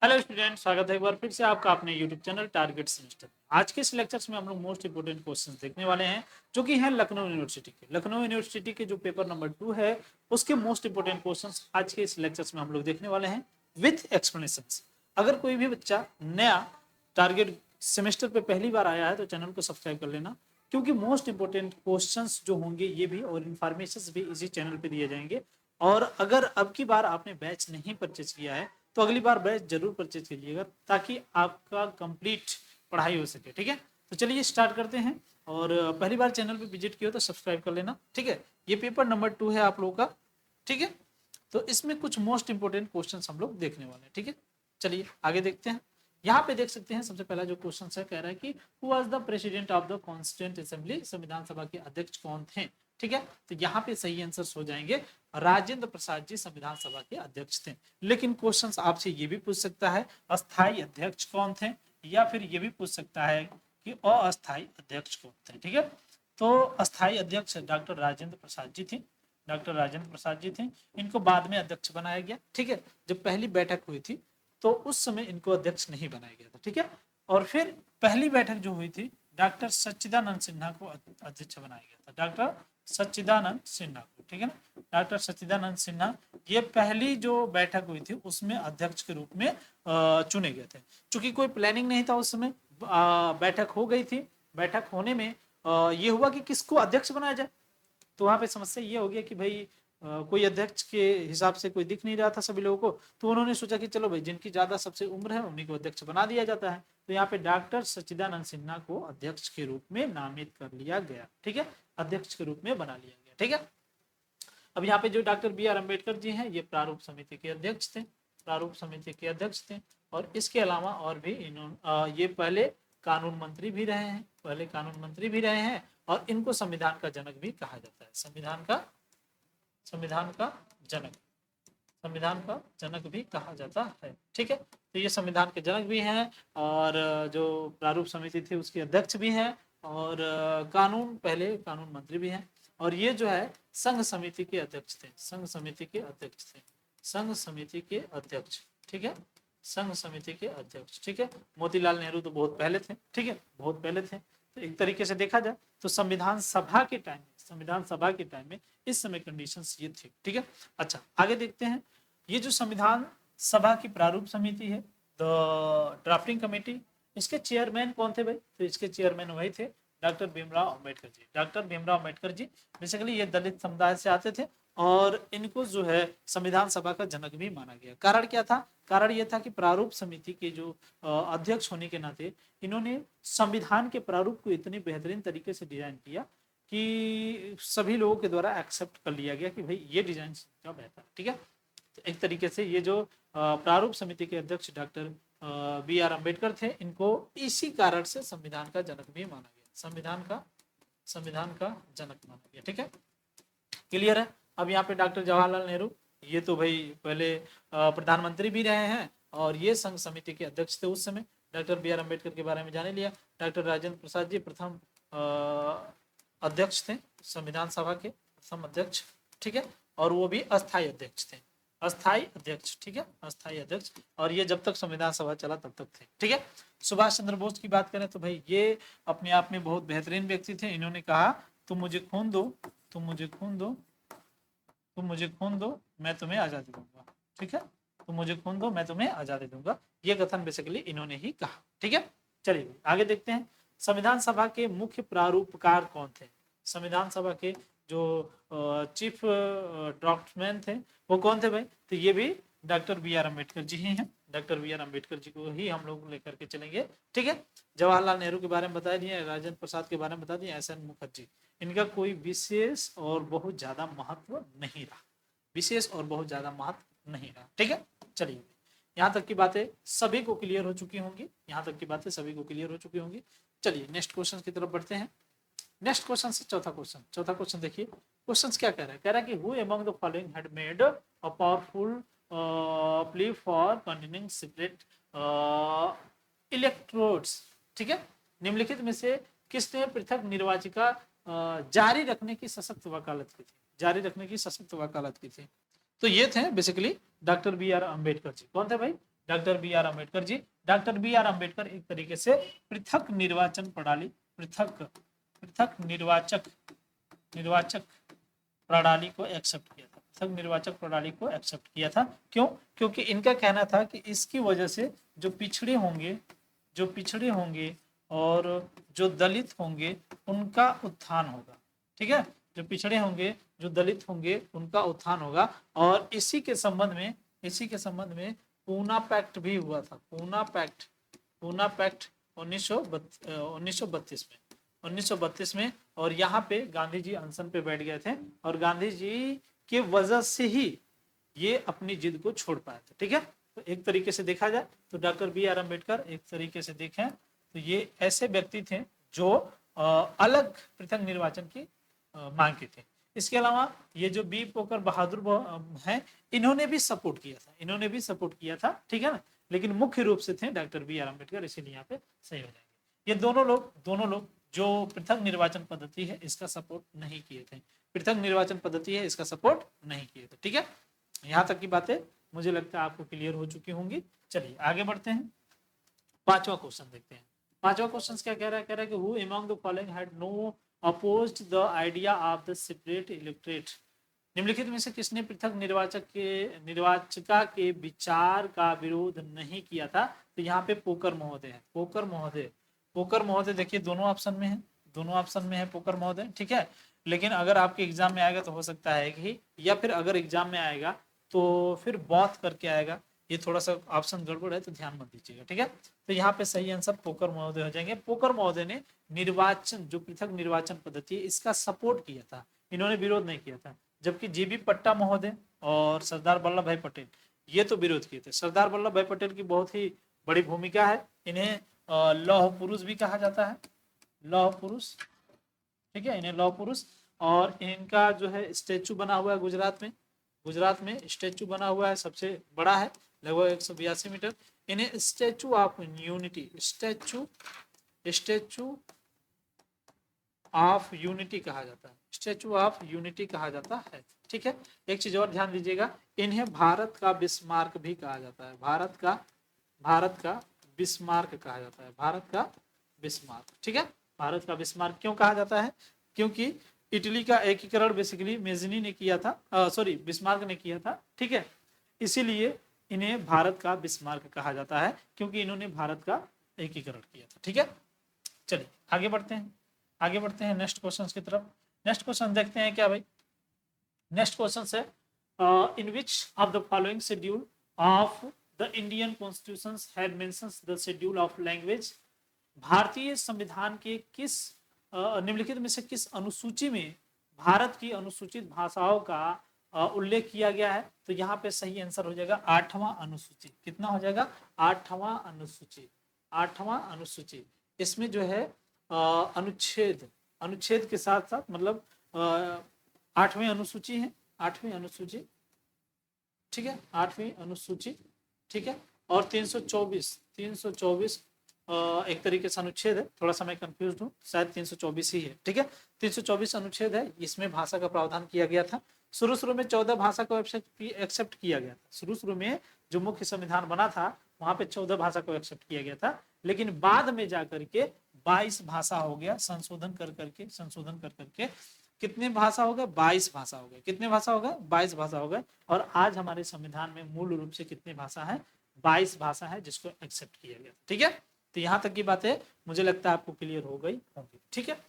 Hello student, स्वागत है एक बार फिर से आपका अपने यूट्यूब चैनल टारगेट सेमेस्टर। आज के इस लेक्चर्स में हम लोग मोस्ट इंपोर्टेंट क्वेश्चंस देखने वाले हैं जो कि हैं लखनऊ यूनिवर्सिटी के। लखनऊ यूनिवर्सिटी के जो पेपर नंबर 2 है उसके मोस्ट इंपोर्टेंट क्वेश्चंस आज के इस लेक्चर्स में हम लोग देखने वाले हैं विथ एक्सप्लेनेशंस। अगर कोई भी बच्चा नया टारगेट सेमेस्टर पे पहली बार आया है तो चैनल को सब्सक्राइब कर लेना, क्योंकि मोस्ट इंपोर्टेंट क्वेश्चंस जो होंगे ये भी और इन्फॉर्मेशन भी इसी चैनल पे दिए जाएंगे। और अगर अब की बार आपने बैच नहीं परचेज किया है तो अगली बार बैच जरूर परचेज कीजिएगा ताकि आपका कंप्लीट पढ़ाई हो सके। ठीक है, तो चलिए स्टार्ट करते हैं। और पहली बार चैनल पे विजिट किया तो सब्सक्राइब कर लेना। ठीक है, ये पेपर नंबर 2 है आप लोगों का। ठीक है, तो इसमें कुछ मोस्ट इंपोर्टेंट क्वेश्चन हम लोग देखने वाले हैं। ठीक है, चलिए आगे देखते हैं। यहाँ पे देख सकते हैं सबसे पहला जो क्वेश्चन है कह रहा है कि who was the president of the constituent assembly, संविधान सभा के अध्यक्ष कौन थे। ठीक है, तो यहाँ पे सही आंसर हो जाएंगे राजेंद्र प्रसाद जी संविधान सभा के अध्यक्ष थे। लेकिन क्वेश्चंस आपसे ये भी पूछ सकता है अस्थाई अध्यक्ष कौन थे, या फिर ये भी पूछ सकता है कि अस्थाई अध्यक्ष कौन थे। ठीक है, तो अस्थाई अध्यक्ष डॉक्टर राजेंद्र प्रसाद जी थे। डॉक्टर राजेंद्र प्रसाद जी थे, इनको बाद में अध्यक्ष बनाया गया। ठीक है, जब पहली बैठक हुई थी तो उस समय इनको अध्यक्ष नहीं बनाया गया था। ठीक है, और फिर पहली बैठक जो हुई थी डॉक्टर सच्चिदानंद सिन्हा को अध्यक्ष बनाया गया था। डॉक्टर सच्चिदानंद सिन्हा को, ठीक है ना, डॉक्टर सच्चिदानंद सिन्हा, ये पहली जो बैठक हुई थी उसमें अध्यक्ष के रूप में चुने गए थे। चूंकि कोई प्लानिंग नहीं था उस समय, बैठक हो गई थी। बैठक होने में ये हुआ कि किसको अध्यक्ष बनाया जाए। तो वहां पे समस्या ये हो गया कि भाई कोई अध्यक्ष के हिसाब से कोई दिख नहीं रहा था सभी लोगों को, तो उन्होंने सोचा कि चलो भाई जिनकी ज्यादा सबसे उम्र है उन्हीं को अध्यक्ष बना दिया जाता है। तो यहाँ पे डॉक्टर सच्चिदानंद सिन्हा को अध्यक्ष के रूप में नामित कर लिया गया। ठीक है, अध्यक्ष के रूप में बना लिया गया। ठीक है, अब यहाँ पे जो डॉक्टर बी आर अम्बेडकर जी हैं ये प्रारूप समिति के अध्यक्ष थे। प्रारूप समिति के अध्यक्ष थे। और इसके अलावा और भी इन्होंने ये पहले कानून मंत्री भी रहे हैं, पहले कानून मंत्री भी रहे हैं, और इनको संविधान का जनक भी कहा जाता है। संविधान का जनक, संविधान का जनक भी कहा जाता है। ठीक है, तो ये संविधान के जनक भी हैं, और जो प्रारूप समिति थी उसके अध्यक्ष भी हैं, और पहले कानून मंत्री भी हैं। और ये जो है संघ समिति के अध्यक्ष थे। संघ समिति के अध्यक्ष थे। संघ समिति के अध्यक्ष। ठीक है, संघ समिति के अध्यक्ष। ठीक है, मोतीलाल नेहरू तो बहुत पहले थे। ठीक है, बहुत पहले थे। तो एक तरीके से देखा जाए तो संविधान सभा के टाइम में इस समय कंडीशंस ये थी। ठीक है, अच्छा आगे देखते हैं। ये जो संविधान सभा की प्रारूप समिति है, द ड्राफ्टिंग कमेटी, इसके चेयरमैन कौन थे भाई? तो इसके चेयरमैन वही थे doctor Bhimrao Ambedkar ji. Doctor Bhimrao Ambedkar ji basically ये दलित समुदाय से आते थे, और इनको जो है संविधान सभा का जनक भी माना गया। कारण क्या था? कारण यह था कि प्रारूप समिति के जो अध्यक्ष होने के नाते इन्होंने संविधान के प्रारूप को इतने बेहतरीन तरीके से डिजाइन किया कि सभी लोगों के द्वारा एक्सेप्ट कर लिया गया कि भाई ये डिजाइन का बेहतर। ठीक है, तो एक तरीके से ये जो प्रारूप समिति के अध्यक्ष डॉक्टर बी आर अम्बेडकर थे, इनको इसी कारण से संविधान का जनक भी माना गया। संविधान का जनक माना गया। ठीक है, क्लियर है। अब यहाँ पे डॉक्टर जवाहरलाल नेहरू, ये तो भाई पहले प्रधानमंत्री भी रहे हैं, और ये संघ समिति के अध्यक्ष थे उस समय। डॉक्टर बी आर अम्बेडकर के बारे में जाने लिया। डॉक्टर राजेंद्र प्रसाद जी प्रथम अध्यक्ष थे संविधान सभा के, प्रथम अध्यक्ष। ठीक है, और वो भी अस्थायी अध्यक्ष थे। अस्थायी अध्यक्ष, ठीक है, अस्थायी अध्यक्ष, और ये जब तक संविधान सभा चला तब तक थे। ठीक है, सुभाष चंद्र बोस की बात करें तो भाई ये अपने आप में बहुत बेहतरीन व्यक्ति थे। इन्होंने कहा तुम मुझे खून दो, तुम मुझे खून दो, तुम मुझे खून दो, मैं तुम्हें आजादी दूंगा। ठीक है, तुम मुझे खून दो, मैं तुम्हें आजादी दूंगा। ये कथन बेसिकली इन्होंने ही कहा। ठीक है, चलिए आगे देखते हैं। संविधान सभा के मुख्य प्रारूपकार कौन थे? संविधान सभा के जो चीफ ड्राफ्टमैन थे वो कौन थे भाई? तो ये भी डॉक्टर बी आर अम्बेडकर जी ही हैं। डॉक्टर बी आर अम्बेडकर जी को ही हम लोग लेकर के चलेंगे। ठीक है, जवाहरलाल नेहरू के बारे में बता दिए, राजेंद्र प्रसाद के बारे में बता दिए, एस एन मुखर्जी, इनका कोई विशेष और बहुत ज्यादा महत्व नहीं रहा। विशेष और बहुत ज्यादा महत्व नहीं रहा। ठीक है, चलिए यहाँ तक की बातें सभी को क्लियर हो चुकी होंगी। यहाँ तक की बातें सभी को क्लियर हो चुकी होंगी। चलिए नेक्स्ट क्वेश्चन की तरफ बढ़ते हैं। नेक्स्ट क्वेश्चन से चौथा क्वेश्चन देखिए। क्वेश्चन क्या कह रहा है? कह रहा है कि who among the following had made a powerful plea for continuing separate electrodes. ठीक है, निम्नलिखित में से किसने पृथक निर्वाचिका जारी रखने की सशक्त वकालत की थी? जारी रखने की सशक्त वकालत की थी। तो ये थे basically doctor B R Ambedkar ji. कौन थे भाई? Doctor B R Ambedkar ji. Doctor B R Ambedkar एक तरीके से पृथक निर्वाचन प्रणाली, पृथक निर्वाचक प्रणाली को एक्सेप्ट किया था, पृथक निर्वाचक प्रणाली को एक्सेप्ट किया था। क्यों? क्योंकि इनका कहना था कि इसकी वजह से जो पिछड़े होंगे और जो दलित होंगे उनका उत्थान होगा। ठीक है, जो पिछड़े होंगे, जो दलित होंगे, उनका उत्थान होगा। और इसी के संबंध में पूना पैक्ट भी हुआ था। पूना पैक्ट 1932 में। और यहाँ पे गांधी जी अनशन पे बैठ गए थे और गांधी जी के वजह से ही ये अपनी जिद को छोड़ पाए थे। ठीक है, तो एक तरीके से देखा जाए तो डॉक्टर बी आर अम्बेडकर एक तरीके से देखें तो ये ऐसे व्यक्ति थे जो अलग पृथक निर्वाचन की मांग की थी। इसके अलावा ये जो बी पोकर बहादुर हैं, इन्होंने भी सपोर्ट किया था। ठीक है ना, लेकिन मुख्य रूप से थे डॉक्टर बी आर अम्बेडकर, इसीलिए यहाँ पे सही हो जाएंगे। ये दोनों लोग जो पृथक निर्वाचन पद्धति है इसका सपोर्ट नहीं किए थे, पृथक निर्वाचन पद्धति है इसका सपोर्ट नहीं किए थे। ठीक है, यहाँ तक की बातें मुझे लगता है आपको क्लियर हो चुकी होंगी। चलिए आगे बढ़ते हैं, पांचवा क्वेश्चन देखते हैं। पांचवा क्वेश्चन क्या कह रहा है? कह रहा है कि who among the following had no opposed the idea of the separate electorate. निम्नलिखित में से किसने पृथक निर्वाचिका के विचार का विरोध नहीं किया था? तो यहाँ पे पोकर महोदय है। पोकर महोदय देखिए दोनों ऑप्शन में है पोकर महोदय। ठीक है, लेकिन अगर आपके एग्जाम में आएगा तो हो सकता है कि, या फिर अगर एग्जाम में आएगा तो फिर बॉथ करके आएगा। ये थोड़ा सा ऑप्शन गड़बड़ है तो ध्यान मत दीजिएगा। ठीक है, तो यहाँ पे सही आंसर पोकर महोदय हो जाएंगे। पोकर महोदय ने निर्वाचन, जो पृथक निर्वाचन पद्धति है इसका सपोर्ट किया था, इन्होंने विरोध नहीं किया था। जबकि जेबी पट्टा महोदय और सरदार वल्लभ भाई पटेल ये तो विरोध किए थे। सरदार वल्लभ भाई पटेल की बहुत ही बड़ी भूमिका है, इन्हें लौह पुरुष भी कहा जाता है, लौह पुरुष। ठीक है, इन्हें लौह पुरुष। और इनका जो है स्टेचू बना हुआ है गुजरात में स्टेचू बना हुआ है, सबसे बड़ा है, लगभग 182 मीटर। इन्हें स्टेचू ऑफ यूनिटी कहा जाता है, स्टेचू ऑफ यूनिटी कहा जाता है। ठीक है, एक चीज और ध्यान दीजिएगा, इन्हें भारत का बिस्मार्क भी कहा जाता है, भारत का बिस्मार्क कहा जाता है, भारत का बिस्मार्क। ठीक है, भारत का बिस्मार्क क्यों कहा जाता है? क्योंकि इटली का एकीकरण बेसिकली मेजनी ने किया था, बिस्मार्क ने किया था। ठीक है, इसीलिए इन्हें भारत का बिस्मार्क कहा जाता है, क्योंकि इन्होंने भारत का एकीकरण किया था। ठीक है, चलिए आगे बढ़ते हैं नेक्स्ट क्वेश्चन की तरफ। नेक्स्ट क्वेश्चन देखते हैं क्या भाई? नेक्स्ट क्वेश्चन है in which of the following schedule of the Indian constitution had mentions the schedule of language. भारतीय संविधान के किस निम्नलिखित में से किस अनुसूची में भारत की अनुसूचित भाषाओं का उल्लेख किया गया है? तो यहाँ पे सही आंसर हो जाएगा 8वां अनुसूची। कितना हो जाएगा? 8वां अनुसूची। इसमें जो है अनुच्छेद के साथ साथ मतलब 8वीं अनुसूची है, 8वीं अनुसूची। ठीक है, 8वीं अनुसूची। ठीक है, और 324 एक तरीके से अनुच्छेद है, थोड़ा सा मैं कंफ्यूज हूँ, शायद 324 ही है। ठीक है, 324 अनुच्छेद है, इसमें भाषा का प्रावधान किया गया था। शुरू में 14 भाषा को एक्सेप्ट किया गया था। शुरू में जो मुख्य संविधान बना था वहां पे 14 भाषा को एक्सेप्ट किया गया था, लेकिन बाद में जाकर के 22 भाषा हो गया, संशोधन कर करके कितने भाषा हो गए? 22 भाषा हो गए। कितने भाषा हो गए? 22 भाषा हो गए। और आज हमारे संविधान में मूल रूप से कितनी भाषा है? 22 भाषा है जिसको एक्सेप्ट किया गया। ठीक है, तो यहाँ तक की बातें मुझे लगता है आपको क्लियर हो गई होंगी। ठीक है,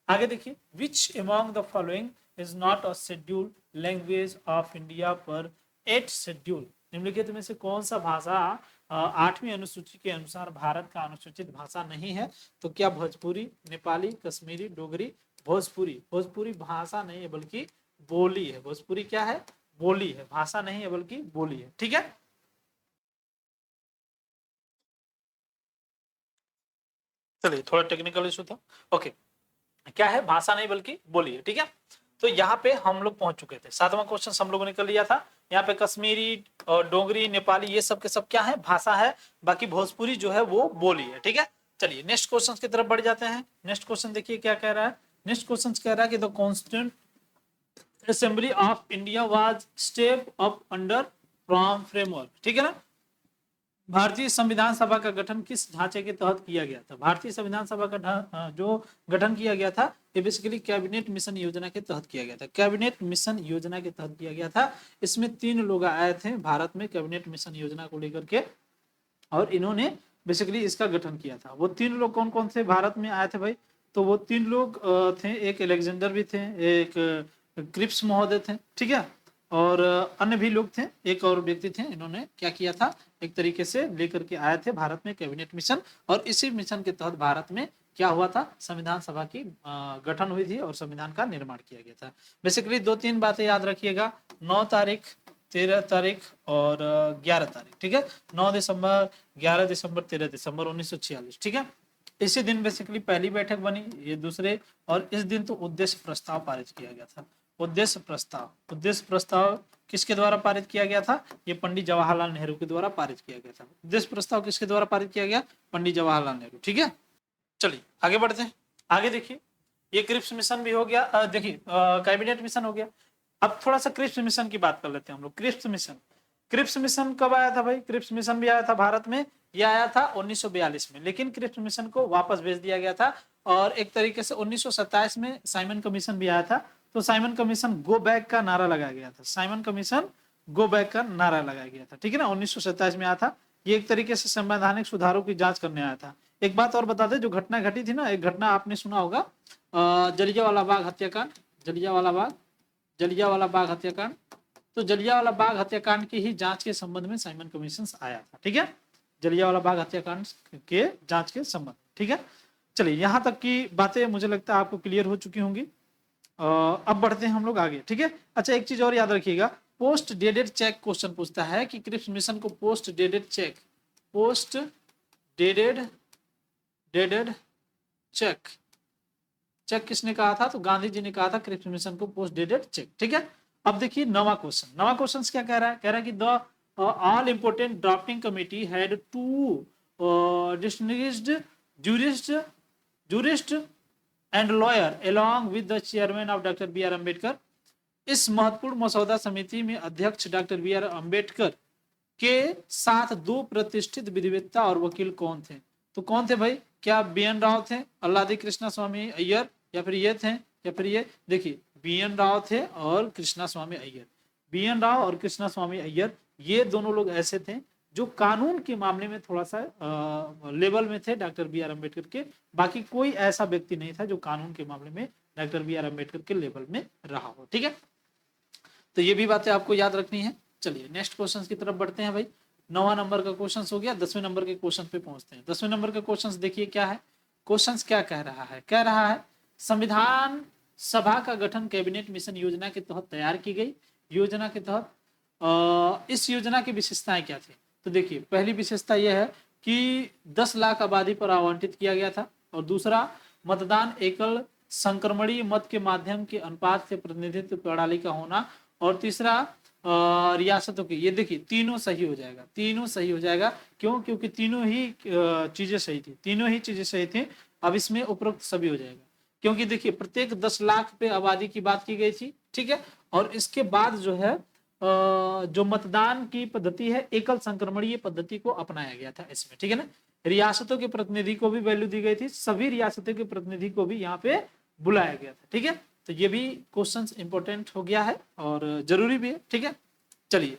आगे देखिए, which among the following is not a schedule language of India पर 8th शेड्यूल। निम्नलिखित में से कौन सा भाषा 8वीं अनुसूची के अनुसार भारत का अनुसूचित भाषा नहीं है? तो क्या भोजपुरी, नेपाली, कश्मीरी, डोगरी? भोजपुरी भाषा नहीं है बल्कि बोली है। भोजपुरी क्या है? बोली है, भाषा नहीं है बल्कि बोली है। ठीक है, चलिए थोड़ा टेक्निकल इशू था। ओके, क्या है? भाषा नहीं बल्कि बोली है। ठीक है, तो यहाँ पे हम लोग पहुंच चुके थे। 7वां क्वेश्चन हम लोगों ने कर लिया था। यहाँ पे कश्मीरी और डोगरी, नेपाली ये सब के सब क्या है? भाषा है। बाकी भोजपुरी जो है वो बोली है। ठीक है, चलिए नेक्स्ट क्वेश्चन की तरफ बढ़ जाते हैं। नेक्स्ट क्वेश्चन देखिए क्या कह रहा है। नेक्स्ट क्वेश्चन कह रहा है कि the constituent assembly of India was step up under from framework. ठीक है ना, भारतीय संविधान सभा का गठन किस ढांचे के तहत किया गया था? भारतीय संविधान सभा का जो गठन किया गया था ये बेसिकली कैबिनेट मिशन योजना के तहत किया गया था। कैबिनेट मिशन योजना के तहत किया गया था। इसमें 3 लोग आए थे भारत में कैबिनेट मिशन योजना को लेकर के, और इन्होंने बेसिकली इसका गठन किया था। वो 3 लोग कौन कौन से भारत में आए थे भाई? तो वो 3 लोग थे, एक अलेक्जेंडर भी थे, एक क्रिप्स महोदय थे, ठीक है, और अन्य भी लोग थे, एक और व्यक्ति थे। इन्होंने क्या किया था, एक तरीके से लेकर के आए थे भारत में कैबिनेट मिशन, और इसी मिशन के तहत भारत में क्या हुआ था, संविधान सभा की गठन हुई थी और संविधान का निर्माण किया गया था। बेसिकली 2-3 बातें याद रखिएगा, 9 तारीख, 13 तारीख और 11 तारीख, ठीक है, 9 दिसंबर, 11 दिसंबर, 13 दिसंबर 1946, ठीक है। इसी दिन बेसिकली पहली बैठक बनी, ये दूसरे, और इस दिन तो उद्देश्य प्रस्ताव पारित किया गया था। उद्देश्य प्रस्ताव किसके द्वारा पारित किया गया था? ये पंडित जवाहरलाल नेहरू के द्वारा पारित किया गया था। उद्देश्य प्रस्ताव किसके द्वारा पारित किया गया? पंडित जवाहरलाल नेहरू, ठीक है। चलिए आगे बढ़ते हैं। आगे देखिए, ये क्रिप्स मिशन भी हो गया, देखिए कैबिनेट मिशन हो गया। अब थोड़ा सा क्रिप्स मिशन की बात कर लेते हैं हम लोग। क्रिप्स मिशन कब आया था भाई? क्रिप्स मिशन भी आया था भारत में, ये आया था 1942 में, लेकिन क्रिप्स मिशन को वापस भेज दिया गया था। और एक तरीके से 1927 में साइमन कमीशन भी आया था। तो साइमन कमीशन गो बैक का नारा लगाया गया था। साइमन कमीशन गो बैक का नारा लगाया गया था, ठीक है ना, 1927 में आया था। ये एक तरीके से संवैधानिक सुधारों की जांच करने आया था। एक बात और बता दें, जो घटना घटी थी ना, एक घटना आपने सुना होगा, जलियांवाला बाग हत्याकांड, जलियांवाला बाग हत्याकांड। तो जलियांवाला बाग हत्याकांड की ही जांच के संबंध में साइमन कमीशन आया था, ठीक है, जलियांवाला बाग हत्याकांड के जांच के संबंध, ठीक है। चलिए यहाँ तक की बातें मुझे लगता है आपको क्लियर हो चुकी होंगी। अब बढ़ते हैं हम लोग आगे, ठीक है। अच्छा, एक चीज और याद रखिएगा, पोस्ट डेटेड चेक क्वेश्चन पूछता है कि क्रिप्स मिशन को पोस्ट डेटेड चेक किसने कहा था? तो गांधी जी ने कहा था क्रिप्स मिशन को पोस्ट डेटेड चेक, ठीक है। अब देखिए नवा क्वेश्चन क्या कह रहा है? कह रहा है कि the all important drafting committee had two distinguished jurist and lawyer along with the chairman of Dr. B.R. Ambedkar. इस महत्वपूर्ण मसौदा समिति में अध्यक्ष डॉक्टर बी आर अम्बेडकर के साथ 2 प्रतिष्ठित विधिवेत्ता और वकील कौन थे? तो कौन थे भाई? क्या बी एन राव थे, अल्लादी कृष्णा स्वामी अय्यर, या फिर ये थे, या फिर ये? देखिए बी एन राव थे और कृष्णा स्वामी अय्यर। बी एन राव और कृष्णा स्वामी अय्यर, ये दोनों लोग ऐसे थे जो कानून के मामले में थोड़ा सा लेवल में थे डॉक्टर बी आर अम्बेडकर के। बाकी कोई ऐसा व्यक्ति नहीं था जो कानून के मामले में डॉक्टर बी आर अम्बेडकर के लेवल में रहा हो, ठीक है। तो ये भी बातें आपको याद रखनी है। चलिए नेक्स्ट क्वेश्चन की तरफ बढ़ते हैं भाई। 9वां नंबर का क्वेश्चन हो गया, 10वें नंबर के क्वेश्चन पे पहुंचते हैं। 10वें नंबर का क्वेश्चन देखिए क्या है। क्वेश्चन क्या कह रहा है संविधान सभा का गठन कैबिनेट मिशन योजना के तहत तैयार की गई। योजना के तहत इस योजना की विशेषताएं क्या थी? तो देखिए पहली विशेषता यह है कि 10 लाख आबादी पर आवंटित किया गया था, और दूसरा मतदान एकल संक्रमणीय मत के माध्यम के अनुपात से प्रतिनिधित्व प्रणाली का होना, और तीसरा रियासतों की, ये देखिए तीनों सही हो जाएगा। क्यों? क्योंकि तीनों ही चीजें सही थी। अब इसमें उपरोक्त सभी हो जाएगा, क्योंकि देखिए प्रत्येक 10 लाख पे आबादी की बात की गई थी, ठीक है। और इसके बाद जो है जो मतदान की पद्धति है एकल संक्रमणीय पद्धति को अपनाया गया था इसमें, ठीक है ना। रियासतों के प्रतिनिधि को भी वैल्यू दी गई थी, सभी रियासतों के प्रतिनिधि को भी यहाँ पे बुलाया गया था, ठीक है। तो ये भी क्वेश्चन इंपॉर्टेंट हो गया है और जरूरी भी है, ठीक है। चलिए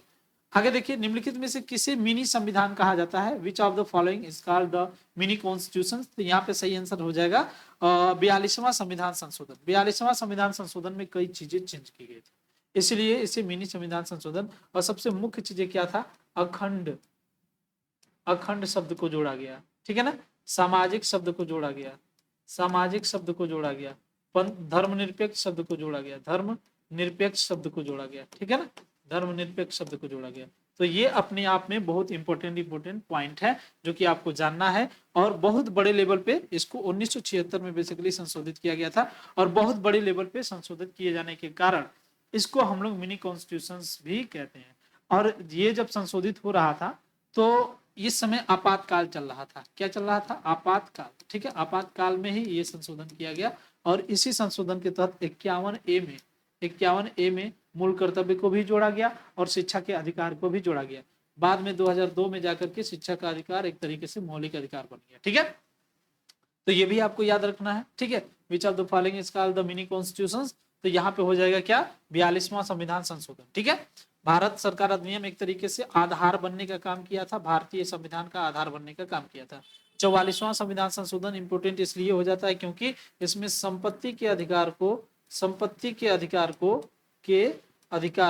आगे देखिए, निम्नलिखित में से किसे मिनी संविधान कहा जाता है? Which of the following is called the mini constitution? तो यहाँ पे सही आंसर हो जाएगा 42वां संविधान संशोधन। 42वां संविधान संशोधन में कई चीजें चेंज की गई थी, इसलिए इसे मिनी संविधान संशोधन। और सबसे मुख्य चीजें क्या था? अखंड शब्द को जोड़ा गया, ठीक है ना। सामाजिक शब्द को जोड़ा गया, धर्मनिरपेक्ष शब्द को जोड़ा गया, ठीक है ना, धर्मनिरपेक्ष शब्द को जोड़ा गया। तो ये अपने आप में बहुत इंपॉर्टेंट पॉइंट है जो कि आपको जानना है। और बहुत बड़े लेवल पे इसको 1976 में बेसिकली संशोधित किया गया था, और बहुत बड़े लेवल पे संशोधित किए जाने के कारण इसको हम लोग मिनी कॉन्स्टिट्यूशन भी कहते हैं। और ये जब संशोधित हो रहा था तो इस समय आपातकाल चल रहा था। क्या चल रहा था? आपातकाल, ठीक है। आपातकाल में ही ये संशोधन किया गया, और इसी संशोधन के तहत 51A में मूल कर्तव्य को भी जोड़ा गया और शिक्षा के अधिकार को भी जोड़ा गया। बाद में 2002 में जाकर के शिक्षा का अधिकार एक तरीके से मौलिक अधिकार बन गया। ठीक है, तो ये भी आपको याद रखना है। ठीक है, which of the following is called the mini constitutions, तो यहाँ पे हो जाएगा क्या, 42वां संविधान संशोधन। ठीक है, भारत सरकार अधिनियम एक तरीके से आधार बनने का काम किया था, भारतीय संविधान का आधार बनने का काम किया था। 44वां संविधान संशोधन इंपोर्टेंट इसलिए हो जाता है क्योंकि इसमें संपत्ति के अधिकार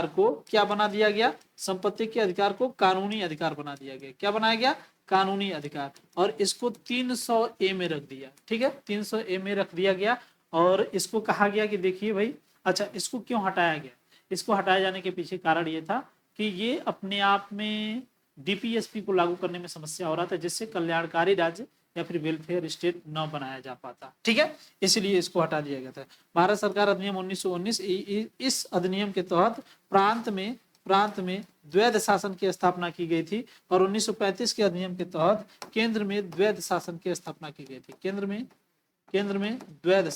को क्या बना दिया गया, संपत्ति के अधिकार को कानूनी अधिकार बना दिया गया। क्या बनाया गया, कानूनी अधिकार, और इसको 300A में रख दिया। ठीक है, 300A में रख दिया गया, और इसको कहा गया कि देखिए भाई, अच्छा इसको क्यों हटाया गया, इसको हटाए जाने के पीछे कारण ये था कि ये अपने आप में डीपीएसपी को लागू करने में समस्या हो रहा था, जिससे कल्याणकारी राज्य या फिर वेलफेयर स्टेट न बनाया जा पाता। ठीक है, इसलिए इसको हटा दिया गया था। भारत सरकार अधिनियम 1919, इस अधिनियम के तहत प्रांत में द्वैध शासन की स्थापना की गई थी, और 1935 के अधिनियम के तहत केंद्र में द्वैध शासन की स्थापना की गई थी। केंद्र में द्वैध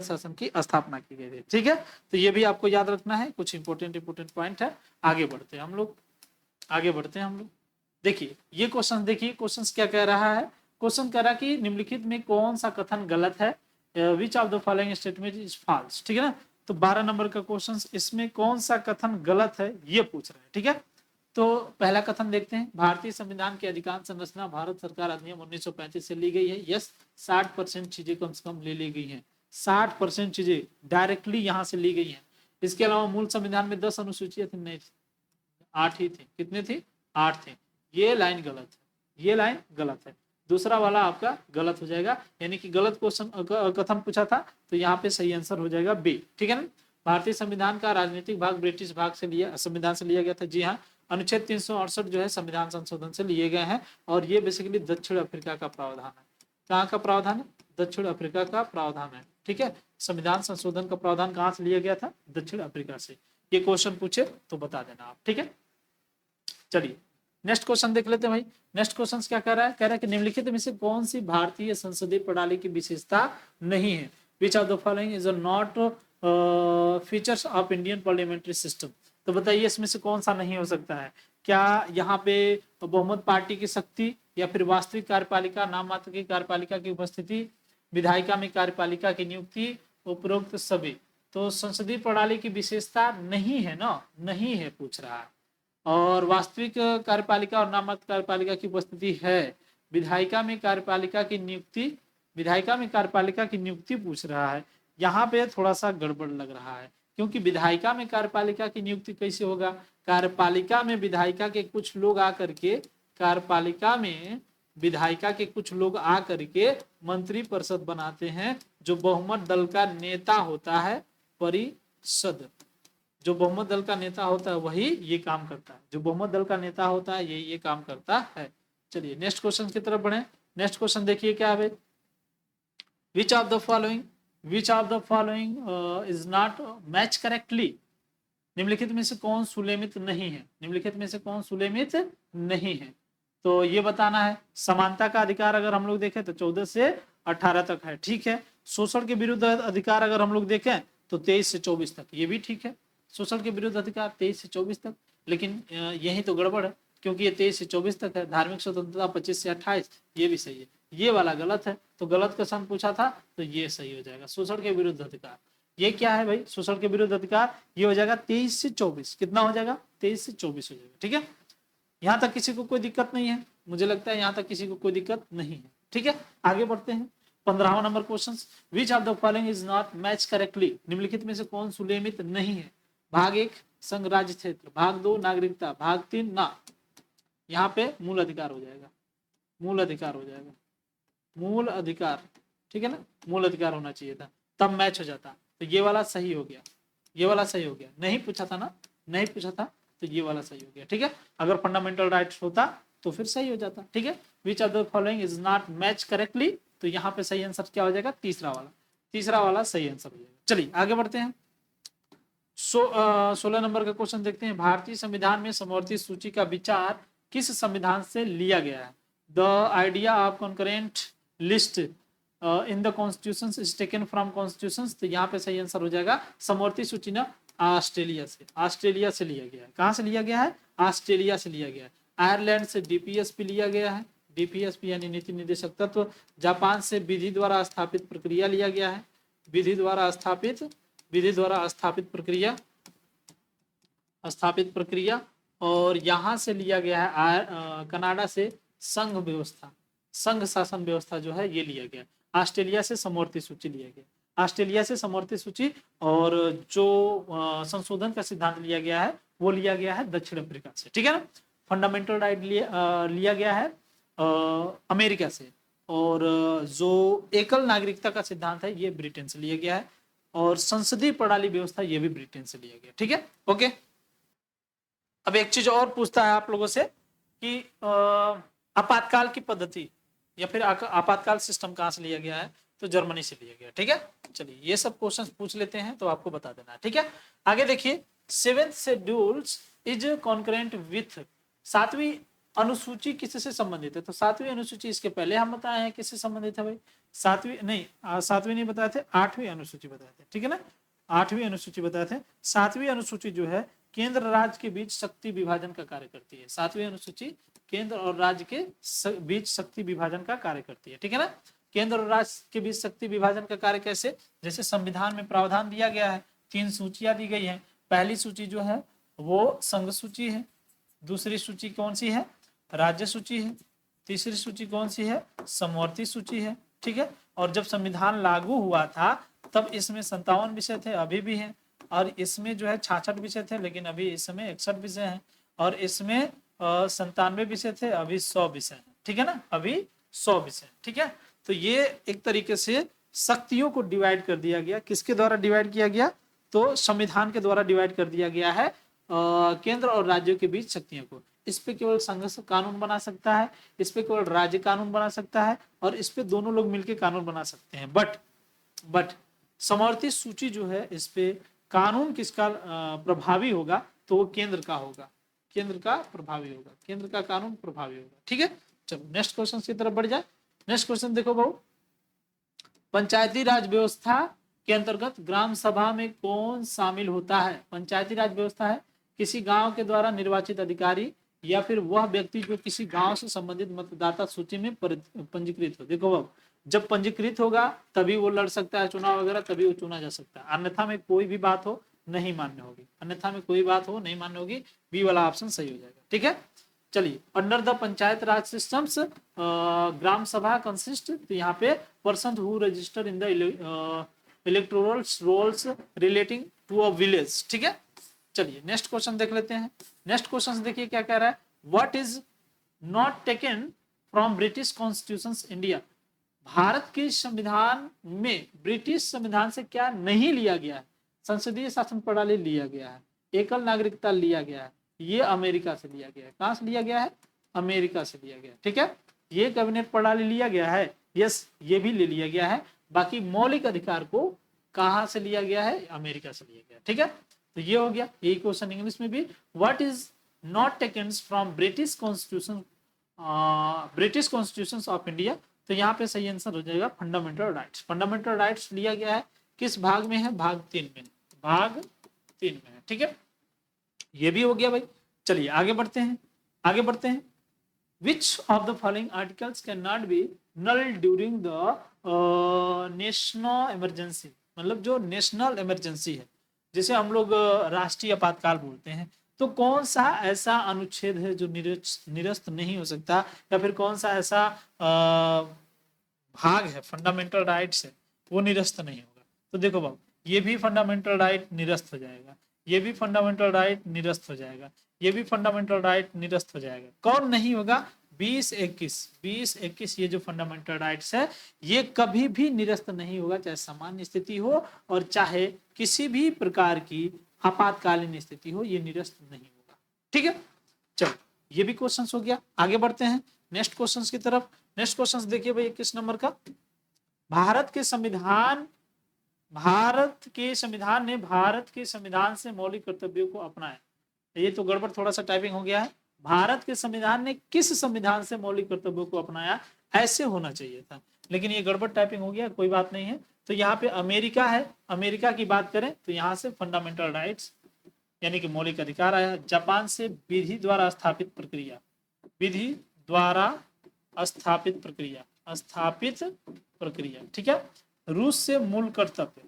शासन की स्थापना की गई थी। ठीक है, तो ये भी आपको याद रखना है, कुछ इंपोर्टेंट पॉइंट है। आगे बढ़ते हैं हम लोग। देखिए ये क्वेश्चन, देखिए क्वेश्चन क्या कह रहा है, क्वेश्चन कह रहा है कि निम्नलिखित में कौन सा कथन गलत है, which of the following statement is false. ठीक है ना, तो 12 नंबर का क्वेश्चन, इसमें कौन सा कथन गलत है ये पूछ रहा है। ठीक है, तो पहला कथन देखते हैं, भारतीय संविधान की अधिकांश संरचना भारत सरकार अधिनियम 1935 से ली गई है। यस, 60% चीजें कम से कम ले ली गई हैं, 60% चीजें डायरेक्टली यहाँ से ली गई हैं। इसके अलावा मूल संविधान में 10 अनुसूचियां थी, नहीं थी, 8 ही थी। कितने थी, 8 थे। ये लाइन गलत है, दूसरा वाला आपका गलत हो जाएगा, यानी कि गलत क्वेश्चन कथन पूछा था, तो यहाँ पे सही आंसर हो जाएगा बी। ठीक है ना, भारतीय संविधान का राजनीतिक भाग ब्रिटिश भाग से संविधान से लिया गया था। जी हाँ, अनुच्छेद 368 जो है संविधान संशोधन से लिए गए हैं, और ये बेसिकली दक्षिण अफ्रीका का प्रावधान है। कहाँ का प्रावधान है, दक्षिण अफ्रीका का प्रावधान है। ठीक है, संविधान संशोधन का प्रावधान कहाँ से लिया गया था, दक्षिण अफ्रीका से। ये क्वेश्चन पूछे तो बता देना आप। ठीक है, चलिए नेक्स्ट क्वेश्चन देख लेते हैं भाई। नेक्स्ट क्वेश्चन क्या कह रहा है, कि निम्नलिखित में से कौन सी भारतीय संसदीय प्रणाली की विशेषता नहीं है, which of the following is not features of Indian parliamentary system. तो बताइए इसमें से कौन सा नहीं हो सकता है, क्या यहाँ पे बहुमत पार्टी की शक्ति, या फिर वास्तविक कार्यपालिका, नाम मात्र की कार्यपालिका की उपस्थिति, विधायिका में कार्यपालिका की नियुक्ति, उपरोक्त सभी। तो संसदीय प्रणाली की विशेषता नहीं है ना, नहीं है पूछ रहा है, और वास्तविक कार्यपालिका और नाममात्र कार्यपालिका की उपस्थिति है। विधायिका में कार्यपालिका की नियुक्ति पूछ रहा है। यहाँ पे थोड़ा सा गड़बड़ लग रहा है, क्योंकि विधायिका में कार्यपालिका की नियुक्ति कैसे होगा, कार्यपालिका में विधायिका के कुछ लोग आकर के मंत्री परिषद बनाते हैं, जो बहुमत दल का नेता होता है, परिषद जो बहुमत दल का नेता होता है वही ये काम करता है, जो बहुमत दल का नेता होता है ये काम करता है। चलिए नेक्स्ट क्वेश्चन की तरफ बढ़े। नेक्स्ट क्वेश्चन देखिए क्या है, which of the following is not match correctly. निम्नलिखित में से कौन सुलेमित नहीं है, तो ये बताना है। समानता का अधिकार अगर हम लोग देखें तो 14 से 18 तक है, ठीक है। शोषण के विरुद्ध अधिकार अगर हम लोग देखें तो 23 से 24 तक, ये भी ठीक है। शोषण के विरुद्ध अधिकार 23 से 24 तक, लेकिन यही तो गड़बड़ है, क्योंकि ये 23 से 24 तक है। धार्मिक स्वतंत्रता 25 से 28, ये भी सही है, ये वाला गलत है। तो गलत क्वेश्चन पूछा था तो ये सही हो जाएगा। शोषण के विरुद्ध अधिकार ये क्या है भाई, शोषण के विरुद्ध अधिकार ये हो जाएगा 23 से 24। कितना हो जाएगा, 23 से 24 हो जाएगा, ठीक है। यहाँ तक किसी को कोई दिक्कत नहीं है, मुझे लगता है यहाँ तक किसी को कोई दिक्कत नहीं है, ठीक है। आगे बढ़ते हैं। 15वां number question, which of the following is not match correctly. निम्नलिखित में से कौन सुलेमित नहीं है। भाग 1 संघ राज्य क्षेत्र, भाग 2 नागरिकता, भाग 3 ना। यहाँ पे मूल अधिकार हो जाएगा, मूल अधिकार, ठीक है ना, मूल अधिकार होना चाहिए था, तब मैच हो जाता। तो ये वाला सही हो गया, ये वाला सही हो गया। नहीं पूछा था ना, नहीं पूछा था तो ये वाला सही हो गया, ठीक है। अगर फंडामेंटल राइट्स होता तो फिर सही हो जाता, ठीक है। Which of the following is not match correctly, तो यहाँ पे सही आंसर क्या हो जाएगा, तीसरा वाला सही आंसर हो जाएगा। चलिए आगे बढ़ते हैं। 16 नंबर का क्वेश्चन देखते हैं। भारतीय संविधान में समवर्ती सूची का विचार किस संविधान से लिया गया है। The idea of concurrent list in the constitution is taken from constitution, तो यहाँ पे सही आंसर हो जाएगा समवर्ती सूची ना, ऑस्ट्रेलिया से लिया गया है। कहाँ से लिया गया है? ऑस्ट्रेलिया से लिया गया है। आयरलैंड से डीपीएसपी लिया गया है, डीपीएसपी यानी नीति निर्देशक तत्व। जापान से विधि द्वारा स्थापित प्रक्रिया लिया गया है, विधि द्वारा स्थापित प्रक्रिया। और यहाँ से लिया गया है कनाडा से संघ शासन व्यवस्था जो है ये लिया गया। ऑस्ट्रेलिया से समवर्ती सूची लिया गया, ऑस्ट्रेलिया से समवर्ती सूची। और जो संशोधन का सिद्धांत लिया गया है वो लिया गया है दक्षिण अफ्रीका से, ठीक है ना। फंडामेंटल राइट लिया गया है अमेरिका से। और जो एकल नागरिकता का सिद्धांत है ये ब्रिटेन से लिया गया है। और संसदीय प्रणाली व्यवस्था ये भी ब्रिटेन से लिया गया, ठीक है। ओके, अब एक चीज और पूछता है आप लोगों से कि आपातकाल की पद्धति या फिर आपातकाल सिस्टम कहाँ से लिया गया है? तो जर्मनी से लिया गया, ठीक है। चलिए ये सब क्वेश्चंस पूछ लेते हैं तो आपको बता देना है, ठीक है। आगे देखिए, 7th schedules is concurrent with, 7वीं अनुसूची किससे संबंधित है? तो 7वीं अनुसूची इसके पहले हम बताए हैं किससे संबंधित है भाई? 7वीं नहीं बताए थे, 8वीं अनुसूची बताए थे, ठीक है ना। 8वीं अनुसूची बताए थे। 7वीं अनुसूची जो है केंद्र राज्य के बीच शक्ति विभाजन का कार्य करती है। 7वीं अनुसूची केंद्र और राज्य के बीच शक्ति विभाजन का कार्य करती है, ठीक है ना। केंद्र और राज्य के बीच शक्ति विभाजन का कार्य कैसे? जैसे संविधान में प्रावधान दिया गया है, 3 सूचियां दी गई हैं। पहली सूची जो है वो संघ सूची है, दूसरी सूची कौन सी है? राज्य सूची है, तीसरी सूची कौन सी है? समवर्ती सूची है, ठीक है। और जब संविधान लागू हुआ था तब इसमें 57 विषय थे, अभी भी हैं। और इसमें जो है 66 विषय थे, लेकिन अभी इस समय 61 विषय हैं। और इसमें 97 विषय थे, अभी 100 विषय हैं, ठीक है ना, अभी 100 विषय, ठीक है। तो ये एक तरीके से शक्तियों को डिवाइड कर दिया गया। किसके द्वारा डिवाइड किया गया? तो संविधान के द्वारा डिवाइड कर दिया गया है केंद्र और राज्यों के बीच शक्तियों को। इस पे केवल संघ कानून बना सकता है, इस पे केवल राज्य कानून बना सकता है, और इस पे दोनों लोग मिलकर कानून बना सकते हैं। बट समवर्ती सूची जो है इस पे कानून किसका प्रभावी होगा? तो वो केंद्र का होगा, केंद्र का प्रभावी होगा, केंद्र का कानून प्रभावी होगा, ठीक है। चलो नेक्स्ट क्वेश्चन की तरफ बढ़ जाए। नेक्स्ट क्वेश्चन देखो बहु, पंचायती राज व्यवस्था के अंतर्गत ग्राम सभा में कौन शामिल होता है? पंचायती राज व्यवस्था है किसी गांव के द्वारा निर्वाचित अधिकारी या फिर वह व्यक्ति जो किसी गांव से संबंधित मतदाता सूची में पंजीकृत हो। देखो बाबू, जब पंजीकृत होगा तभी वो लड़ सकता है चुनाव वगैरह, तभी वो चुना जा सकता है। अन्यथा में कोई भी बात हो नहीं मान्य होगी, अन्यथा में कोई बात हो नहीं मान्य होगी। बी वाला ऑप्शन सही हो जाएगा, ठीक है। चलिए, under the panchayat raj systems gram sabha consist, तो यहाँ पे person who register in the electoral rolls relating to a village, ठीक है। चलिए नेक्स्ट क्वेश्चन देख लेते हैं। नेक्स्ट क्वेश्चन देखिए क्या कह रहा है, what is not taken from British constitution India. Bharat के संविधान में ब्रिटिश संविधान से क्या नहीं लिया गया है? संसदीय शासन प्रणाली लिया गया है, एकल नागरिकता लिया गया है, ये अमेरिका से लिया गया है। कहां से लिया गया है? अमेरिका से लिया गया, ठीक है। ये कैबिनेट प्रणाली लिया गया है, यस, ये भी ले लिया गया है। बाकी मौलिक अधिकार को कहां से लिया गया है? अमेरिका से लिया गया, ठीक है। तो ये हो गया। यही क्वेश्चन इंग्लिश में भी, what is not taken from British constitution of India. तो यहाँ पे सही आंसर हो जाएगा फंडामेंटल राइट्स। फंडामेंटल राइट्स लिया गया है किस भाग में है? भाग 3 में, भाग 3 में है, ठीक है। ये भी हो गया भाई। चलिए आगे बढ़ते हैं। Which of the following articles can not be null during the national emergency. मतलब जो नेशनल इमरजेंसी है, जिसे हम लोग राष्ट्रीय आपातकाल बोलते हैं, तो कौन सा ऐसा अनुच्छेद है जो निरस्त नहीं हो सकता, या फिर कौन सा ऐसा भाग है फंडामेंटल राइट्स है वो निरस्त नहीं होगा। तो देखो बाबू, ये भी फंडामेंटल राइट निरस्त हो जाएगा, ये भी फंडामेंटल राइट निरस्त हो जाएगा, ये भी फंडामेंटल राइट निरस्त हो जाएगा। कौन नहीं होगा? 20-21 ये जो फंडामेंटल राइट्स है ये कभी भी निरस्त नहीं होगा, चाहे सामान्य स्थिति हो और चाहे किसी भी प्रकार की आपातकालीन स्थिति हो, ये निरस्त नहीं होगा, ठीक है। चलो ये भी क्वेश्चन हो गया। आगे बढ़ते हैं नेक्स्ट क्वेश्चन की तरफ। नेक्स्ट क्वेश्चन देखिए भाई, किस नंबर का? भारत के संविधान ने भारत के संविधान से मौलिक कर्तव्यों को अपनाया। ये तो गड़बड़ थोड़ा सा टाइपिंग हो गया है। भारत के संविधान ने किस संविधान से मौलिक कर्तव्यों को अपनाया? ऐसे होना चाहिए था, लेकिन ये गड़बड़ टाइपिंग हो गया, कोई बात नहीं है। तो यहाँ पे अमेरिका है, अमेरिका की बात करें तो यहाँ से फंडामेंटल राइट्स यानी कि मौलिक अधिकार आया। जापान से विधि द्वारा स्थापित प्रक्रिया, विधि द्वारा स्थापित प्रक्रिया, स्थापित प्रक्रिया, ठीक है। रूस से मूल कर्तव्य,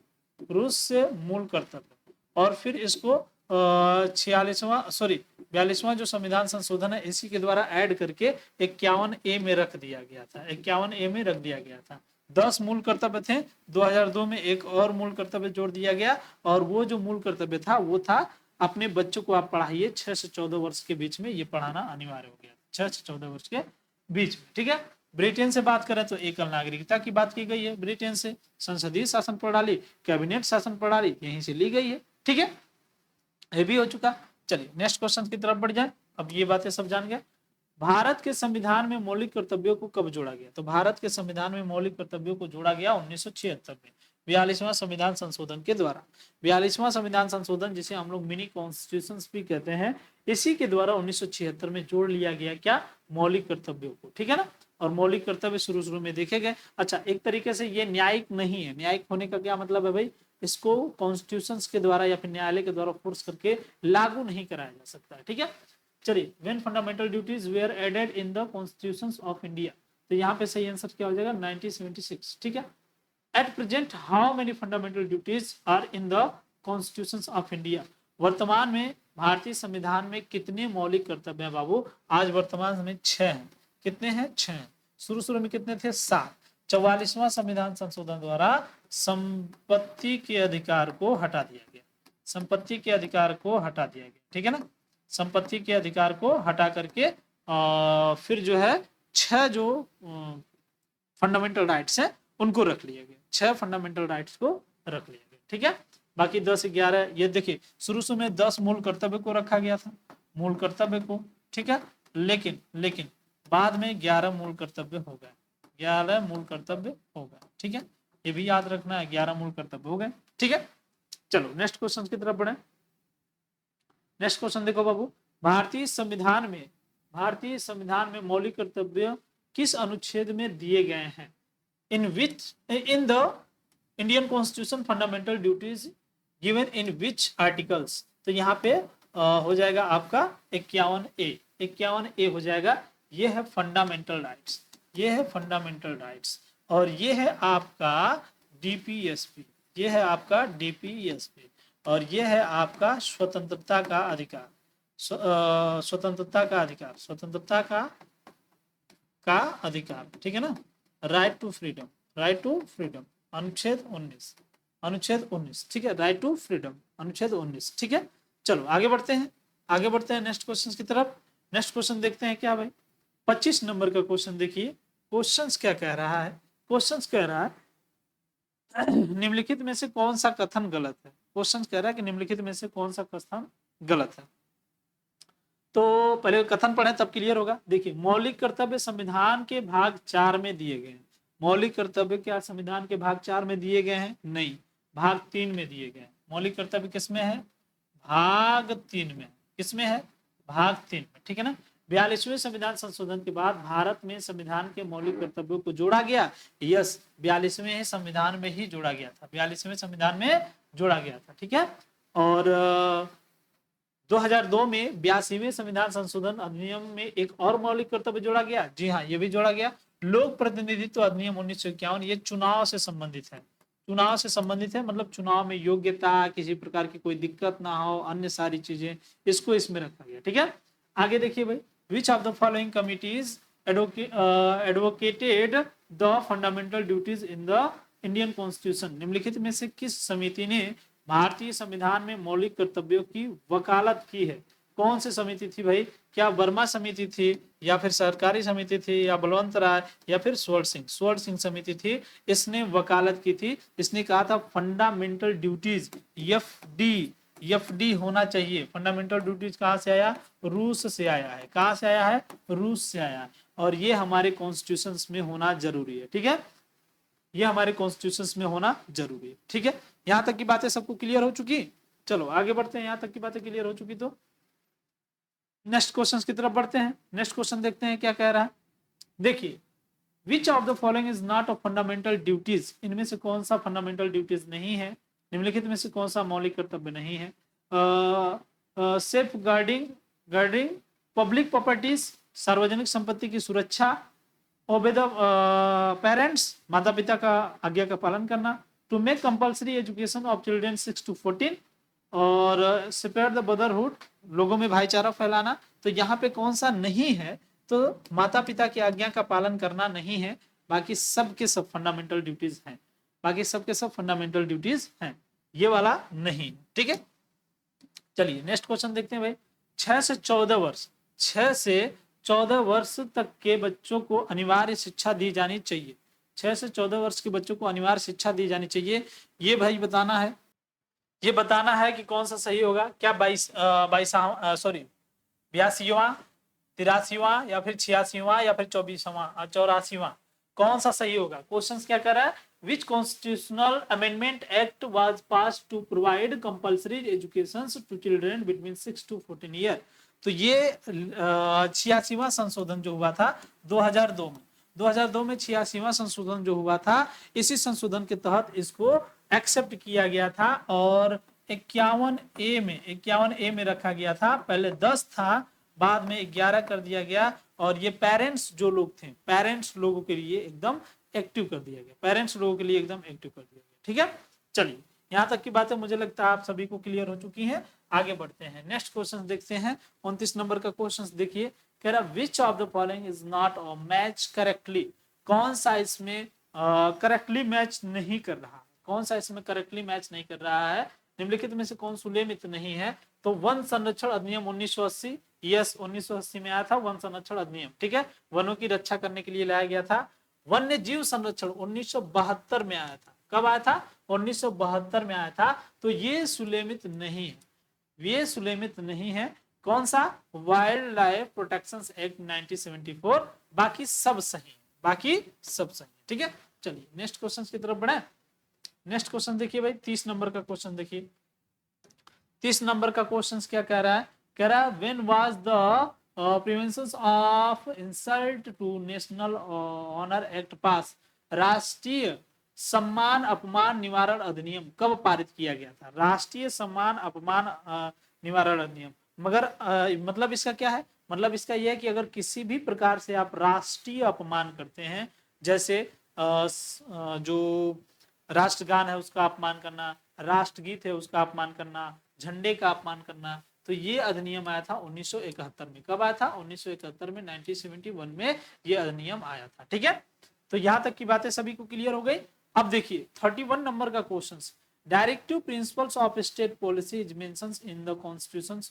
रूस से मूल कर्तव्य, और फिर इसको 42वां जो संविधान संशोधन है इसी के द्वारा ऐड करके 51A में रख दिया गया था, 51A में रख दिया गया था। 10 मूल कर्तव्य थे, 2002 में एक और मूल कर्तव्य जोड़ दिया गया, और वो जो मूल कर्तव्य था वो था अपने बच्चों को आप पढ़ाइए 6 से 14 वर्ष के बीच में, ये पढ़ाना अनिवार्य हो गया 6 से 14 वर्ष के बीच में, ठीक है। ब्रिटेन से बात करें तो एकल नागरिकता की बात की गई है ब्रिटेन से। संसदीय शासन प्रणाली, कैबिनेट शासन प्रणाली यहीं से ली गई है, ठीक है, ये भी हो चुका। चलिए नेक्स्ट क्वेश्चन की तरफ बढ़ जाए। अब ये बातें सब जान गए। भारत के संविधान में मौलिक कर्तव्यों को कब जोड़ा गया? तो भारत के संविधान में मौलिक कर्तव्यों को जोड़ा गया 1976 में, 42वां संविधान संशोधन के द्वारा। 42वां संविधान संशोधन जिसे हम लोग मिनी कॉन्स्टिट्यूशन भी कहते हैं, इसी के द्वारा 1976 में जोड़ लिया गया क्या? मौलिक कर्तव्यों को, ठीक है ना। और मौलिक कर्तव्य शुरू में देखे गए। अच्छा, एक तरीके से ये न्यायिक नहीं है। न्यायिक होने का क्या मतलब है भाई? इसको कॉन्स्टिट्यूशन के द्वारा या फिर न्यायालय के द्वारा फोर्स करके लागू नहीं कराया जा सकता है, ठीक है। चलिए, when fundamental duties were added in the constitution of India, तो यहाँ पे सही आंसर क्या हो जाएगा? 1976, ठीक है। At present how many fundamental duties are in the constitution of India, वर्तमान में भारतीय संविधान में कितने मौलिक कर्तव्य हैं बाबू? आज वर्तमान में 6 हैं। कितने हैं? 6 हैं। शुरू में कितने थे? 7। 44वां संविधान संशोधन द्वारा संपत्ति के अधिकार को हटा दिया गया, संपत्ति के अधिकार को हटा दिया गया, ठीक है ना। संपत्ति के अधिकार को हटा करके फिर जो है 6 जो फंडामेंटल राइट्स हैं उनको रख लिया गया, 6 फंडामेंटल राइट्स को रख लिया गया, ठीक है। बाकी 10-11 ये देखिए, शुरू में 10 मूल कर्तव्य को रखा गया था, मूल कर्तव्य को, ठीक है। लेकिन बाद में 11 मूल कर्तव्य हो गए, 11 मूल कर्तव्य हो गए, ठीक है। ये भी याद रखना है, 11 मूल कर्तव्य हो गए, ठीक है। चलो नेक्स्ट क्वेश्चन की तरफ बढ़े। नेक्स्ट क्वेश्चन देखो बाबू, भारतीय संविधान में मौलिक कर्तव्य किस अनुच्छेद में दिए गए हैं? In the Indian constitution fundamental duties given in which articles, तो यहाँ पे हो जाएगा आपका 51A हो जाएगा। ये है फंडामेंटल राइट्स, ये है फंडामेंटल राइट्स, और ये है आपका डीपीएसपी, ये है आपका डीपीएसपी, और ये है आपका स्वतंत्रता का अधिकार, स्वतंत्रता का अधिकार, स्वतंत्रता का अधिकार, ठीक है ना। Right to freedom, right to freedom, अनुच्छेद 19, अनुच्छेद 19, ठीक है। राइट टू फ्रीडम, अनुच्छेद 19, ठीक है। चलो आगे बढ़ते हैं नेक्स्ट क्वेश्चन की तरफ। नेक्स्ट क्वेश्चन देखते हैं क्या भाई, 25 नंबर का क्वेश्चन देखिए। क्वेश्चन क्या कह रहा है? क्वेश्चन कह रहा है निम्नलिखित में से कौन सा कथन गलत है? क्वेश्चन कह रहा है कि निम्नलिखित में से कौन सा कथन गलत है। तो पहले कथन पढ़ें तब क्लियर होगा। देखिए, मौलिक कर्तव्य संविधान के भाग 4 में दिए गए हैं। मौलिक कर्तव्य क्या संविधान के भाग 4 में दिए गए हैं? नहीं, भाग 3 में दिए गए हैं। मौलिक कर्तव्य किसमें है? भाग 3 में। किसमें है? भाग 3 में, ठीक है ना। 42वें संविधान संशोधन के बाद भारत में संविधान के मौलिक कर्तव्यों को जोड़ा गया। यस, 42वें संविधान में ही जोड़ा गया था, 42वें संविधान में जोड़ा गया था, ठीक है। और 2002 में 82वें संविधान संशोधन अधिनियम में एक और मौलिक कर्तव्य जोड़ा गया। जी हाँ, ये भी जोड़ा गया, लोक प्रतिनिधित्व अधिनियम 1951। ये चुनाव से संबंधित है, चुनाव से संबंधित है, मतलब चुनाव में योग्यता, किसी प्रकार की कोई दिक्कत ना हो, अन्य सारी चीजें, इसको इसमें रखा गया, ठीक है। आगे देखिए भाई, विच of the following committees advocated the fundamental duties in the Indian constitution, निम्नलिखित में से किस समिति ने भारतीय संविधान में मौलिक कर्तव्यों की वकालत की है? कौन सी समिति थी भाई? क्या वर्मा समिति थी, या फिर सहकारी समिति थी, या बलवंत राय, या फिर स्वर्ण सिंह समिति थी? इसने वकालत की थी। इसने कहा था फंडामेंटल ड्यूटीज एफडी होना चाहिए। फंडामेंटल ड्यूटीज कहाँ से आया? रूस से आया है। कहाँ से आया है? रूस से आया है। और ये हमारे कॉन्स्टिट्यूशन में होना जरूरी है, ठीक है। ये हमारे कॉन्स्टिट्यूशन में होना जरूरी है, ठीक है। यहां तक की बातें सबको क्लियर हो चुकी? चलो आगे बढ़ते हैं। यहां तक की बातें क्लियर हो चुकी तो नेक्स्ट क्वेश्चन की तरफ बढ़ते हैं। नेक्स्ट क्वेश्चन देखते हैं क्या कह रहा है। देखिए, विच of the following is not a fundamental duties, इनमें से कौन सा फंडामेंटल ड्यूटीज नहीं है, निम्नलिखित में से कौन सा मौलिक कर्तव्य नहीं है। Safeguarding guarding public properties, सार्वजनिक संपत्ति की सुरक्षा, ओबे द पेरेंट्स, माता पिता का आज्ञा का पालन करना, to make compulsory education of children 6 to 14, और स्प्रेड द ब्रदरहुड, लोगों में भाईचारा फैलाना। तो यहाँ पे कौन सा नहीं है, तो माता पिता की आज्ञा का पालन करना नहीं है, बाकी सब के सब फंडामेंटल ड्यूटीज हैं, बाकी सब के सब फंडामेंटल ड्यूटीज हैं, ये वाला नहीं। ठीक है, चलिए नेक्स्ट क्वेश्चन देखते हैं भाई। 6 से 14 वर्ष, 6 से 14 वर्ष तक के बच्चों को अनिवार्य शिक्षा दी जानी चाहिए। 6 से 14 वर्ष के बच्चों को अनिवार्य शिक्षा दी जानी चाहिए, ये भाई बताना है, ये बताना है कि कौन सा सही होगा। क्या 82वां, 83वां, या फिर 86वां, या फिर 84वां, कौन सा सही होगा। क्वेश्चन क्या कर रहा है, which constitutional amendment act was pass to provide compulsory education to children between 6 to 14 year. तो ये 86वां संशोधन जो हुआ था 2002 में, 2002 में 86वां संशोधन जो हुआ था, इसी संशोधन के तहत इसको एक्सेप्ट किया गया था और 51A में रखा गया था। पहले 10 था, बाद में 11 कर दिया गया, और ये पेरेंट्स जो लोग थे, पेरेंट्स लोगों के लिए एकदम एक्टिव कर दिया गया, पेरेंट्स लोगों के लिए एकदम एक्टिव कर दिया गया। ठीक है, चलिए यहाँ तक की बातें मुझे लगता है आप सभी को क्लियर हो चुकी हैं। आगे बढ़ते हैं, नेक्स्ट क्वेश्चन देखते हैं। 29 नंबर का क्वेश्चन देखिए, कह रहा विच of the following is not a match correctly, कौन सा इसमें करेक्टली मैच नहीं कर रहा है, कौन सा इसमें करेक्टली मैच नहीं कर रहा है, निम्नलिखित में से कौन सुलेमित नहीं है। तो वन संरक्षण अधिनियम 1980, यस 1980 में आया था वन संरक्षण अधिनियम। ठीक है, वनों की रक्षा करने के लिए लाया गया था। वन्य जीव संरक्षण 1972 में आया था, कब आया था, 1972 में आया था। तो ये सुलेमित नहीं है, ये सुलेमित नहीं है। कौन सा, वाइल्ड लाइफ प्रोटेक्शन एक्ट 1974, बाकी सब सही, बाकी सब सही। ठीक है, चलिए नेक्स्ट क्वेश्चन की तरफ बढ़े। नेक्स्ट क्वेश्चन देखिए भाई, 30 नंबर का क्वेश्चन देखिए। 30 नंबर का क्वेश्चन क्या कह रहा है, कह रहा है when was the prevention of insult to national honour act pass, राष्ट्रीय सम्मान अपमान निवारण अधिनियम कब पारित किया गया था। राष्ट्रीय सम्मान अपमान निवारण अधिनियम, मगर मतलब इसका क्या है, मतलब इसका यह है कि अगर किसी भी प्रकार से आप राष्ट्रीय अपमान करते हैं, जैसे जो राष्ट्रगान है उसका अपमान करना, राष्ट्रगीत है उसका अपमान करना, झंडे का अपमान करना, तो ये अधिनियम आया था 1971 में। कब आया था, 1971 में, 1971 में ये अधिनियम आया था। ठीक है, तो यहां तक की बातें सभी को क्लियर हो गई। अब देखिए 31 नंबर का question, directive principles of state policy is mentions in the constitution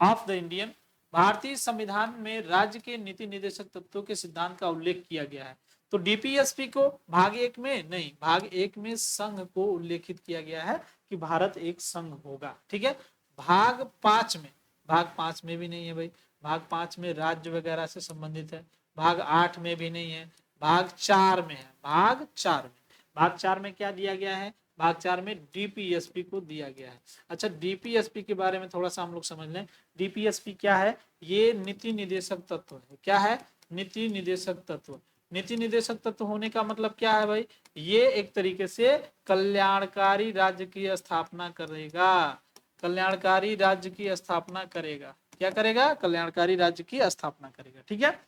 of the Indian, भारतीय संविधान में राज्य के नीति निर्देशक तत्वों के सिद्धांत का उल्लेख किया गया है। तो डीपीएसपी को भाग 1 में नहीं, भाग 1 में संघ को उल्लेखित किया गया है कि भारत एक संघ होगा। ठीक है, भाग 5 में, भाग 5 में भी नहीं है भाई, भाग 5 में राज्य वगैरह से संबंधित है, भाग 8 में भी नहीं है, भाग 4 में है, भाग 4 में, भाग 4 में क्या दिया गया है, भाग 4 में डीपीएसपी को दिया गया है। अच्छा, डीपीएसपी के बारे में थोड़ा सा हम लोग समझ लें। डीपीएसपी क्या है, ये नीति निर्देशक तत्व है। क्या है, नीति निर्देशक तत्व। नीति निर्देशक तत्व होने का मतलब क्या है भाई, ये एक तरीके से कल्याणकारी राज्य की स्थापना करेगा, कल्याणकारी राज्य की स्थापना करेगा। क्या करेगा, कल्याणकारी राज्य की स्थापना करेगा। ठीक है,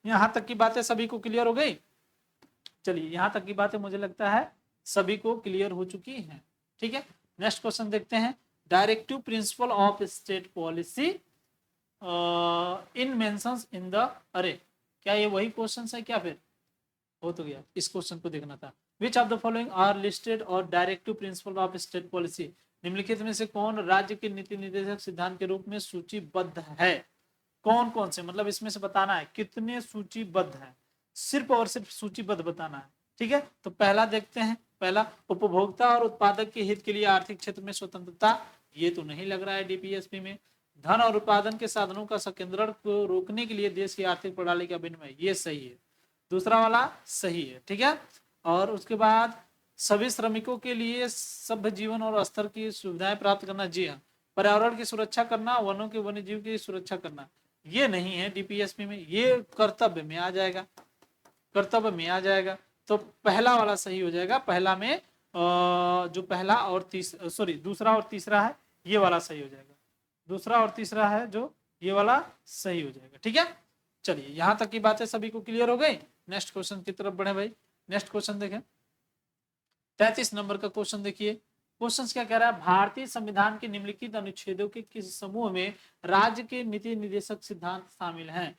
यहां तक की बातें सभी को क्लियर हो गई। चलिए यहां तक की बातें मुझे लगता है सभी को क्लियर हो चुकी हैं। ठीक है, नेक्स्ट क्वेश्चन देखते हैं। Directive principle of state policy in mentions in the, अरे क्या ये वही क्वेश्चन है क्या, फिर हो तो गया, इस क्वेश्चन को देखना था। Which of the following are listed और directive principle of state policy, निम्नलिखित में से कौन राज्य के नीति निर्देशक सिद्धांत के रूप में सूचीबद्ध है। कौन कौन से, मतलब इसमें से बताना है कितने सूचीबद्ध है, सिर्फ और सिर्फ सूचीबद्ध बताना है। ठीक है, तो पहला देखते हैं। पहला, उपभोक्ता और उत्पादक के हित के लिए आर्थिक क्षेत्र में स्वतंत्रता, ये तो नहीं लग रहा है डीपीएसपी में। धन और उत्पादन के साधनों का संकेंद्रण को रोकने के लिए देश की आर्थिक प्रणाली का विनिमय, ये सही है। दूसरा वाला सही है। ठीक है, और उसके बाद सभी श्रमिकों के लिए सभ्य जीवन और स्तर की सुविधाएं प्राप्त करना, जी हाँ। पर्यावरण की सुरक्षा करना, वनों के वन्य जीव की सुरक्षा करना, ये नहीं है डीपीएसपी में, ये कर्तव्य में आ जाएगा। कर्तव्य में आ जाएगा। तो पहला वाला सही हो जाएगा, पहला में जो पहला और तीसरा, सॉरी दूसरा और तीसरा है ये वाला सही हो जाएगा, दूसरा और तीसरा है जो ये वाला सही हो जाएगा। ठीक है, चलिए यहां तक की बातें सभी को क्लियर हो गई। नेक्स्ट क्वेश्चन की तरफ बढ़े भाई। नेक्स्ट क्वेश्चन देखें, 33 नंबर का क्वेश्चन देखिए। क्वेश्चन क्या कह रहा है, भारतीय संविधान के निम्नलिखित अनुच्छेदों के किस समूह में राज्य के नीति निर्देशक सिद्धांत शामिल हैं?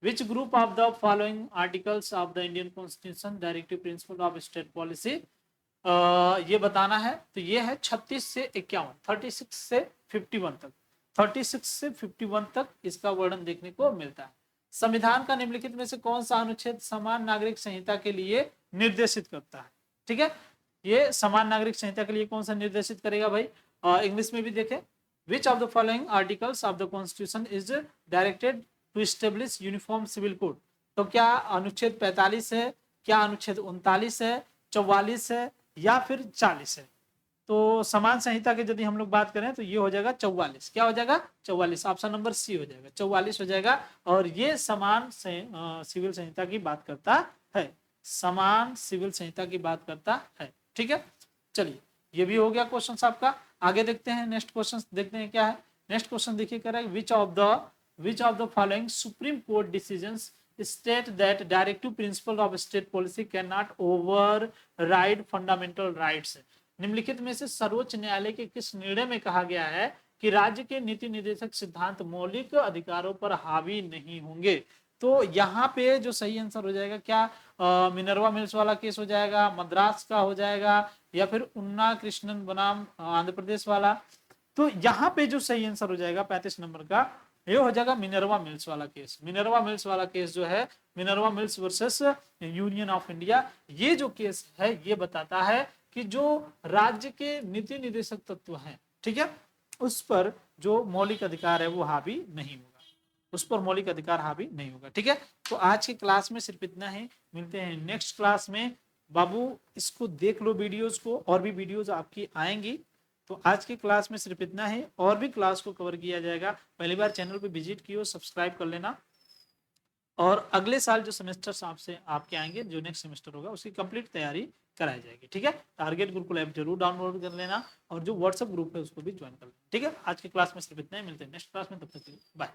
Which group of the following articles of the Indian Constitution directive principle of state policy? ये बताना है। तो ये है 36 से 51, 36 से 51 तक, 36 से 51 तक इसका वर्णन देखने को मिलता है। संविधान का निम्नलिखित में से कौन सा अनुच्छेद समान नागरिक संहिता के लिए निर्देशित करता है? ठीक है, ये समान नागरिक संहिता के लिए कौन सा निर्देशित करेगा भाई? इंग्लिश में भी देखें, which of the following articles of the constitution is directed to establish uniform civil code? तो क्या अनुच्छेद 45 है, क्या अनुच्छेद 39 है, 44 है या फिर 40 है? तो समान संहिता की यदि हम लोग बात करें तो ये हो जाएगा 44। क्या हो जाएगा? 44, ऑप्शन नंबर सी हो जाएगा, 44 हो जाएगा। और ये समान सिविल संहिता की बात करता है, समान सिविल संहिता की बात करता है। ठीक है, चलिए ये भी हो गया क्वेश्चन आपका। आगे देखते हैं, नेक्स्ट क्वेश्चन देखते हैं क्या है। नेक्स्ट क्वेश्चन देखिए, कह रहा है which of the following Supreme Court decisions state that directive principle of state policy cannot override fundamental rights? निम्नलिखित में से सर्वोच्च न्यायालय के किस निर्णय में कहा गया है कि राज्य के नीति निर्देशक सिद्धांत मौलिक अधिकारों पर हावी नहीं होंगे? तो यहाँ पे जो सही आंसर हो जाएगा क्या मिनर्वा मिल्स वाला केस हो जाएगा, मद्रास का हो जाएगा, या फिर उन्ना कृष्णन बनाम आंध्र प्रदेश वाला? तो यहाँ पे जो सही आंसर हो जाएगा 35 नंबर का, ये हो जाएगा मिनर्वा मिल्स वाला केस। मिनर्वा मिल्स वाला केस जो है, Minerva mills versus union of India, ये जो केस है ये बताता है कि जो राज्य के नीति निर्देशक तत्व हैं, ठीक है, उस पर जो मौलिक अधिकार है वो हावी नहीं होगा, उस पर मौलिक अधिकार हावी नहीं होगा। ठीक है, तो आज की क्लास में सिर्फ इतना ही, मिलते हैं नेक्स्ट क्लास में। बाबू इसको देख लो वीडियोस को, और भी वीडियोस आपकी आएंगी। तो आज की क्लास में सिर्फ इतना ही, और भी क्लास को कवर किया जाएगा। पहली बार चैनल पे विजिट किए, सब्सक्राइब कर लेना। और अगले साल जो सेमेस्टर आपसे आपके आएंगे, जो नेक्स्ट सेमेस्टर होगा, उसकी कंप्लीट तैयारी कराई जाएगी। ठीक है, टारगेट गुरुकुल ऐप जरूर डाउनलोड कर लेना, और जो व्हाट्सएप ग्रुप है उसको भी ज्वाइन कर लेना। ठीक है, आज की क्लास में सिर्फ इतना ही, मिलते हैं नेक्स्ट क्लास में, तब तक के लिए बाय।